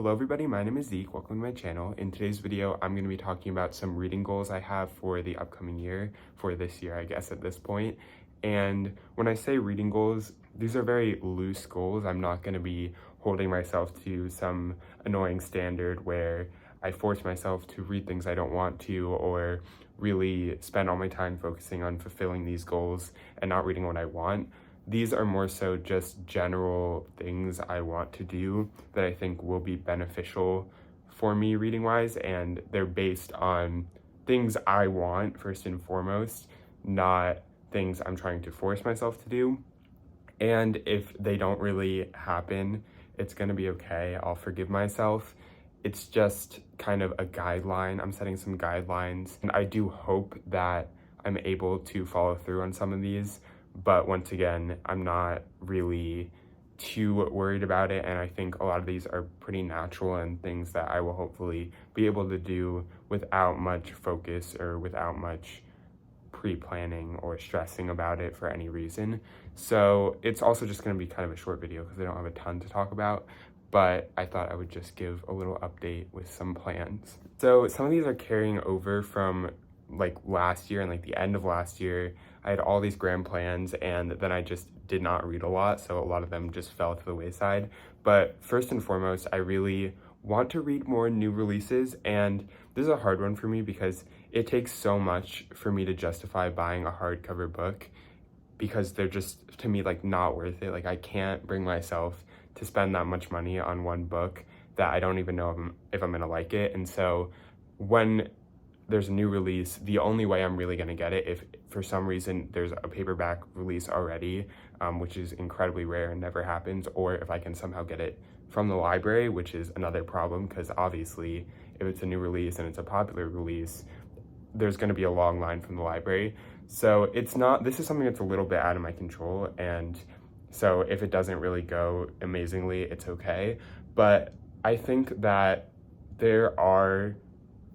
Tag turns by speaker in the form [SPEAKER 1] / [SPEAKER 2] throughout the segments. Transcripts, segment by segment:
[SPEAKER 1] Hello everybody, my name is Zeke. Welcome to my channel. In today's video, I'm going to be talking about some reading goals I have for the upcoming year, for this year, I guess at this point. And when I say reading goals, these are very loose goals. I'm not going to be holding myself to some annoying standard where I force myself to read things I don't want to, or really spend all my time focusing on fulfilling these goals and not reading what I want. These are more so just general things I want to do that I think will be beneficial for me reading wise, and they're based on things I want first and foremost, not things I'm trying to force myself to do. And if they don't really happen, it's gonna be okay. I'll forgive myself. It's just kind of a guideline. I'm setting some guidelines, and I do hope that I'm able to follow through on some of these. But once again, I'm not really too worried about it, and I think a lot of these are pretty natural and things that I will hopefully be able to do without much focus or without much pre-planning or stressing about it for any reason. So it's also just going to be kind of a short video because I don't have a ton to talk about, but I thought I would just give a little update with some plans. So some of these are carrying over from like last year and like the end of last year. I had all these grand plans and then I just did not read a lot, so a lot of them just fell to the wayside. But first and foremost, I really want to read more new releases, and this is a hard one for me because it takes so much for me to justify buying a hardcover book because they're just, to me, like not worth it. Like I can't bring myself to spend that much money on one book that I don't even know if I'm gonna like it. And so when there's a new release, the only way I'm really gonna get it if for some reason there's a paperback release already, which is incredibly rare and never happens, or if I can somehow get it from the library, which is another problem because obviously if it's a new release and it's a popular release, there's going to be a long line from the library. So this is something that's a little bit out of my control, and so if it doesn't really go amazingly, it's okay. But I think that there are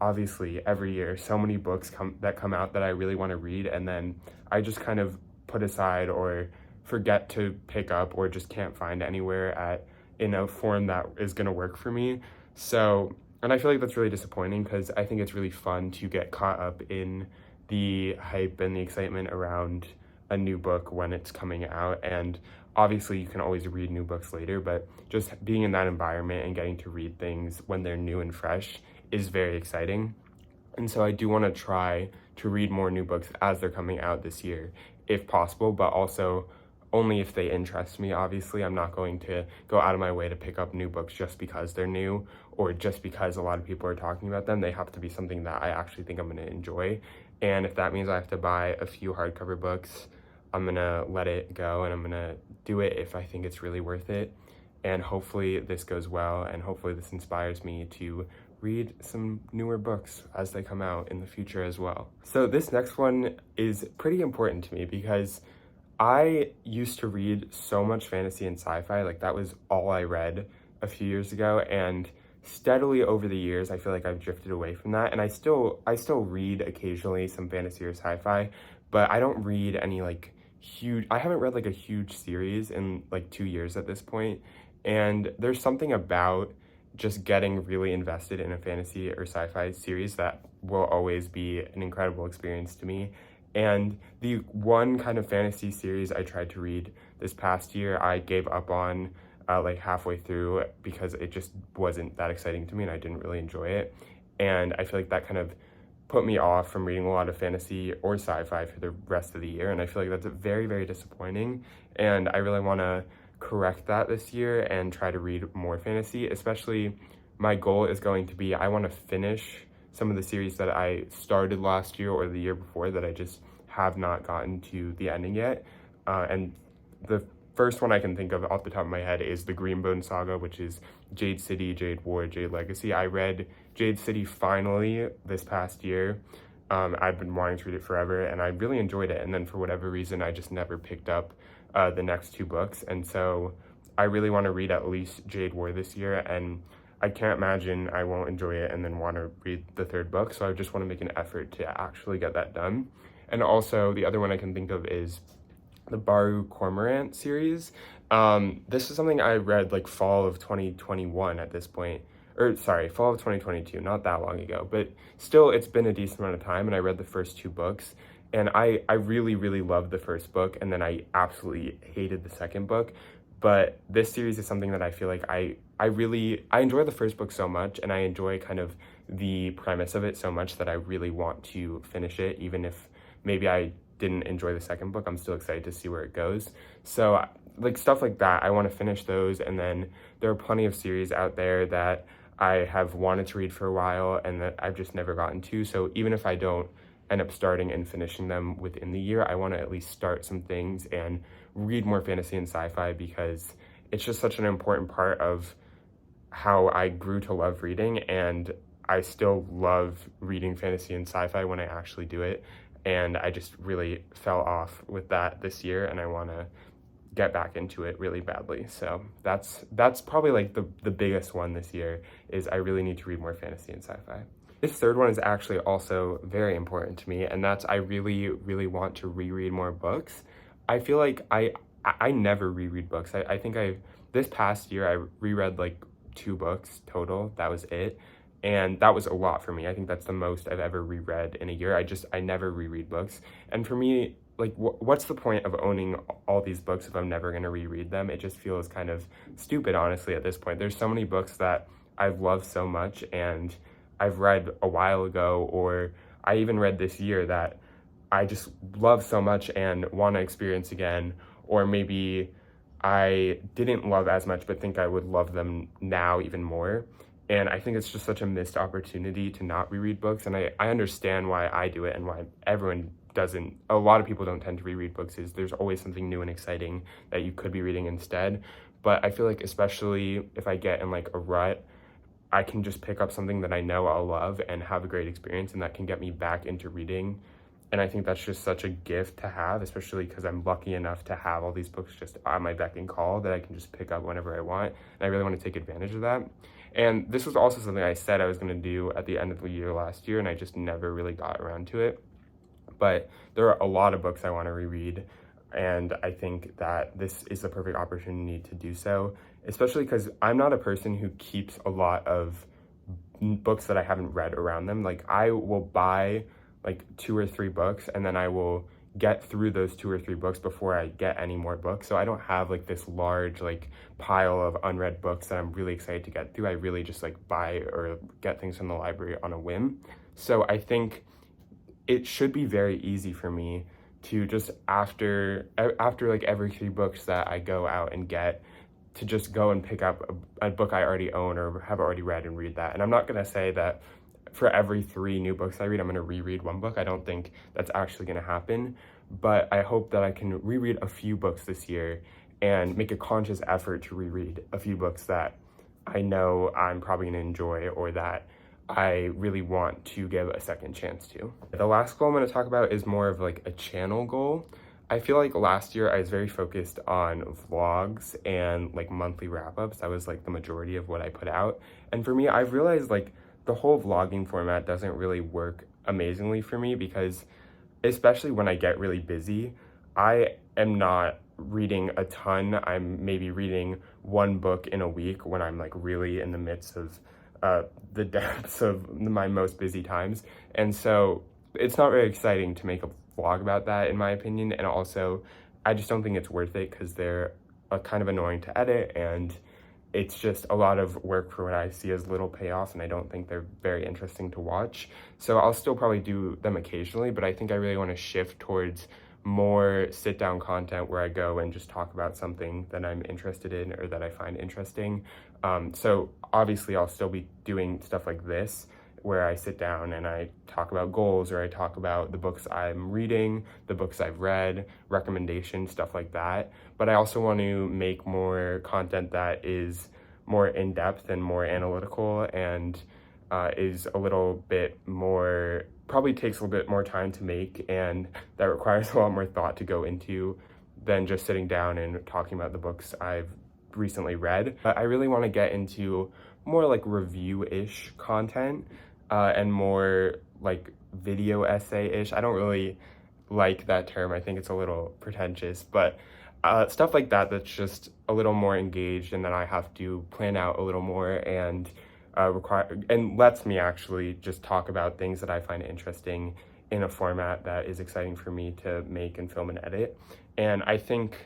[SPEAKER 1] obviously every year so many books that come out that I really want to read, and then I just kind of put aside or forget to pick up or just can't find anywhere in a form that is going to work for me. So, and I feel like that's really disappointing because I think it's really fun to get caught up in the hype and the excitement around a new book when it's coming out. And obviously you can always read new books later, but just being in that environment and getting to read things when they're new and fresh is very exciting. And so I do want to try to read more new books as they're coming out this year, if possible, but also only if they interest me. Obviously, I'm not going to go out of my way to pick up new books just because they're new or just because a lot of people are talking about them. They have to be something that I actually think I'm going to enjoy. And if that means I have to buy a few hardcover books, I'm going to let it go and I'm going to do it if I think it's really worth it. And hopefully this goes well, and hopefully this inspires me to read some newer books as they come out in the future as well. So this next one is pretty important to me because I used to read so much fantasy and sci-fi, like that was all I read a few years ago, and steadily over the years I feel like I've drifted away from that. And I still read occasionally some fantasy or sci-fi, but I don't read any like I haven't read like a huge series in like 2 years at this point. And there's something about just getting really invested in a fantasy or sci-fi series that will always be an incredible experience to me. And the one kind of fantasy series I tried to read this past year, I gave up on like halfway through because it just wasn't that exciting to me and I didn't really enjoy it. And I feel like that kind of put me off from reading a lot of fantasy or sci-fi for the rest of the year. And I feel like that's very, very disappointing. And I really want to correct that this year and try to read more fantasy. Especially my goal is going to be, I want to finish some of the series that I started last year or the year before that I just have not gotten to the ending yet. And the first one I can think of off the top of my head is the Greenbone Saga, which is Jade City, Jade War, Jade Legacy. I read Jade City finally this past year. I've been wanting to read it forever and I really enjoyed it. And then for whatever reason, I just never picked up the next two books. And so I really want to read at least Jade War this year, and I can't imagine I won't enjoy it and then want to read the third book. So I just want to make an effort to actually get that done. And also the other one I can think of is the Baru Cormorant series. This is something I read like fall of 2021 at this point, or sorry, fall of 2022, not that long ago, but still it's been a decent amount of time, and I read the first two books, and I really, really loved the first book, and then I absolutely hated the second book. But this series is something that I feel like I enjoy the first book so much, and I enjoy kind of the premise of it so much that I really want to finish it, even if maybe I didn't enjoy the second book. I'm still excited to see where it goes. So like stuff like that, I want to finish those, and then there are plenty of series out there that I have wanted to read for a while and that I've just never gotten to. So even if I don't end up starting and finishing them within the year, I want to at least start some things and read more fantasy and sci-fi, because it's just such an important part of how I grew to love reading, and I still love reading fantasy and sci-fi when I actually do it. And I just really fell off with that this year, and I want to get back into it really badly. So that's probably like the biggest one this year, is I really need to read more fantasy and sci-fi. This third one is actually also very important to me, and that's I really, really want to reread more books. I feel like I never reread books. I think this past year I reread like 2 books total. That was it. And that was a lot for me. I think that's the most I've ever reread in a year. I never reread books. And for me, like, what's the point of owning all these books if I'm never going to reread them? It just feels kind of stupid, honestly, at this point. There's so many books that I've loved so much and I've read a while ago, or I even read this year, that I just love so much and want to experience again, or maybe I didn't love as much but think I would love them now even more. And I think it's just such a missed opportunity to not reread books, and I understand why I do it and why everyone doesn't. A lot of people don't tend to reread books, is there's always something new and exciting that you could be reading instead. But I feel like, especially if I get in like a rut, I can just pick up something that I know I'll love and have a great experience, and that can get me back into reading. And I think that's just such a gift to have, especially because I'm lucky enough to have all these books just on my beck and call that I can just pick up whenever I want. And I really want to take advantage of that. And this was also something I said I was going to do at the end of the year last year, and I just never really got around to it. But there are a lot of books I want to reread, and I think that this is the perfect opportunity to do so, especially because I'm not a person who keeps a lot of books that I haven't read around them. Like, I will buy like 2 or 3 books, and then I will get through those 2 or 3 books before I get any more books. So I don't have like this large like pile of unread books that I'm really excited to get through. I really just like buy or get things from the library on a whim. So I think it should be very easy for me to just after like every 3 books that I go out and get, to just go and pick up a book I already own or have already read and read that. And I'm not going to say that for every 3 new books I read, I'm going to reread 1 book. I don't think that's actually going to happen, but I hope that I can reread a few books this year and make a conscious effort to reread a few books that I know I'm probably going to enjoy, or that I really want to give a second chance to. The last goal I'm going to talk about is more of like a channel goal. I feel like last year I was very focused on vlogs and like monthly wrap-ups. That was like the majority of what I put out. And for me, I've realized like the whole vlogging format doesn't really work amazingly for me, because especially when I get really busy, I am not reading a ton. I'm maybe reading 1 book in a week when I'm like really in the midst of the depths of my most busy times. And so it's not very exciting to make a vlog about that, in my opinion. And also, I just don't think it's worth it, because they're kind of annoying to edit, and it's just a lot of work for what I see as little payoff, and I don't think they're very interesting to watch. So I'll still probably do them occasionally, but I think I really want to shift towards more sit-down content where I go and just talk about something that I'm interested in or that I find interesting. So obviously I'll still be doing stuff like this, where I sit down and I talk about goals, or I talk about the books I'm reading, the books I've read, recommendations, stuff like that. But I also want to make more content that is more in-depth and more analytical, and is a little bit more, probably takes a little bit more time to make, and that requires a lot more thought to go into than just sitting down and talking about the books I've recently read. But I really want to get into more like review-ish content, and more like video essay-ish. I don't really like that term. I think it's a little pretentious, but stuff like that that's just a little more engaged, and then I have to plan out a little more and and lets me actually just talk about things that I find interesting in a format that is exciting for me to make and film and edit. And I think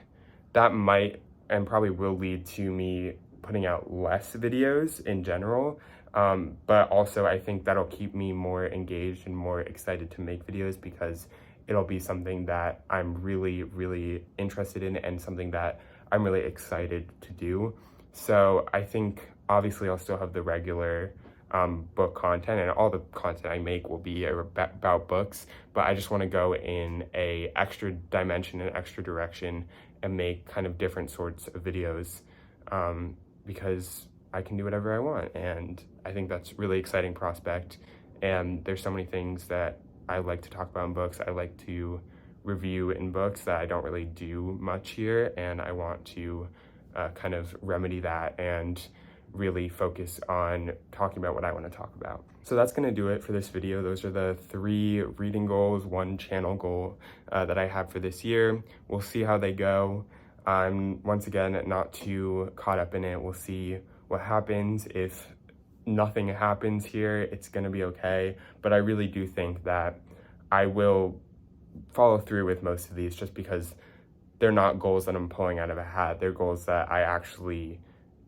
[SPEAKER 1] that might and probably will lead to me putting out less videos in general. But also I think that'll keep me more engaged and more excited to make videos, because it'll be something that I'm really, really interested in and something that I'm really excited to do. So I think obviously I'll still have the regular book content, and all the content I make will be about books, but I just want to go in a extra dimension and extra direction and make kind of different sorts of videos, because I can do whatever I want, and I think that's a really exciting prospect. And there's so many things that I like to talk about in books. I like to review in books that I don't really do much here, and I want to kind of remedy that and really focus on talking about what I want to talk about. So that's going to do it for this video. Those are the 3 reading goals, 1 channel goal that I have for this year. We'll see how they go. I'm once again not too caught up in it. We'll see what happens. If nothing happens here, it's going to be okay. But I really do think that I will follow through with most of these, just because they're not goals that I'm pulling out of a hat. They're goals that I actually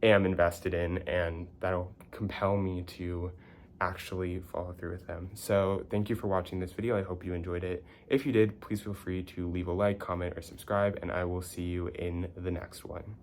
[SPEAKER 1] am invested in, and that'll compel me to actually follow through with them. So thank you for watching this video. I hope you enjoyed it. If you did, please feel free to leave a like, comment, or subscribe, and I will see you in the next one.